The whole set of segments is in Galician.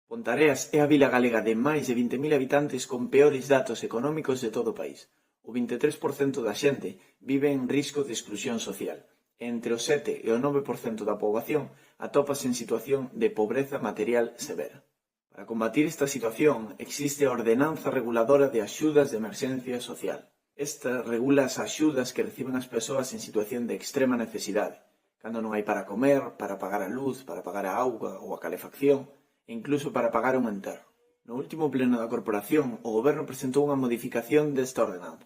Pontareas é a vila galega de máis de 20.000 habitantes con peores datos económicos de todo o país. O 23% da xente vive en risco de exclusión social. Entre o 7 e o 9% da poboación atópase en situación de pobreza material severa. Para combatir esta situación existe a Ordenanza Reguladora de Axudas de Emerxencia Social. Esta regula as axudas que reciben as persoas en situación de extrema necesidade, cando non hai para comer, para pagar a luz, para pagar a auga ou a calefacción, e incluso para pagar un enterro. No último pleno da corporación, o Goberno presentou unha modificación desta ordenanza,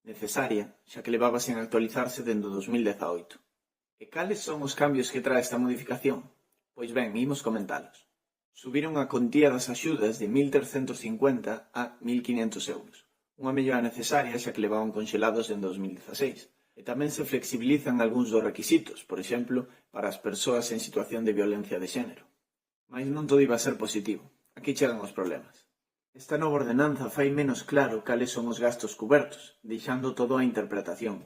necesaria, xa que levaba sen actualizarse dende 2018. E cales son os cambios que trae esta modificación? Pois ben, imos comentalos. Subiron a contía das axudas de 1.350 a 1.500 euros, unha mellora necesaria xa que levaban conxelados en 2016. E tamén se flexibilizan algúns dos requisitos, por exemplo, para as persoas en situación de violencia de xénero. Mais non todo iba a ser positivo. Aquí chegan os problemas. Esta nova ordenanza fai menos claro cales son os gastos cubertos, deixando todo a interpretación,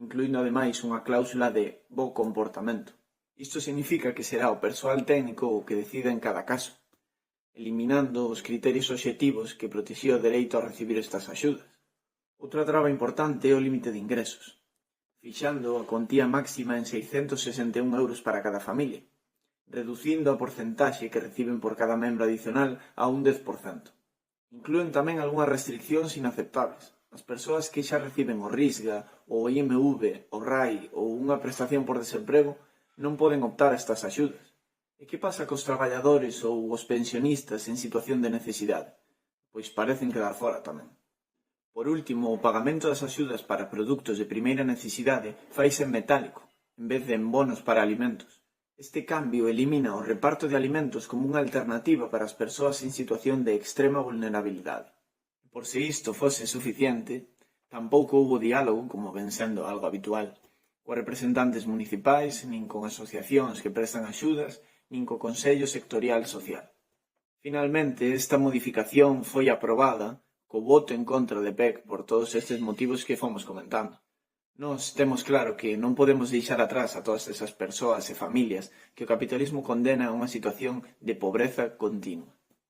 incluindo ademais unha cláusula de bo comportamento. Isto significa que será o persoal técnico o que decida en cada caso, eliminando os criterios obxectivos que protexía o dereito a recibir estas axudas. Outra traba importante é o límite de ingresos, fixando a contía máxima en 661 euros para cada familia, reducindo a porcentaxe que reciben por cada membro adicional a un 10%. Inclúen tamén algunhas restriccións inaceptables. As persoas que xa reciben o RISGA, o IMV, o RAI ou unha prestación por desemprego non poden optar a estas axudas. E que pasa cos traballadores ou os pensionistas en situación de necesidade? Pois parecen quedar fora tamén. Por último, o pagamento das axudas para produtos de primeira necesidade faise en metálico, en vez de en bonos para alimentos. Este cambio elimina o reparto de alimentos como unha alternativa para as persoas en situación de extrema vulnerabilidade. Por se isto fose suficiente, tampouco houbo diálogo, como ven sendo algo habitual, coas representantes municipais, nin con asociacións que prestan axudas, nin co Consello Sectorial Social. Finalmente, esta modificación foi aprobada co voto en contra de PEC por todos estes motivos que fomos comentando. Nós temos claro que non podemos deixar atrás a todas esas persoas e familias que o capitalismo condena a unha situación de pobreza continua.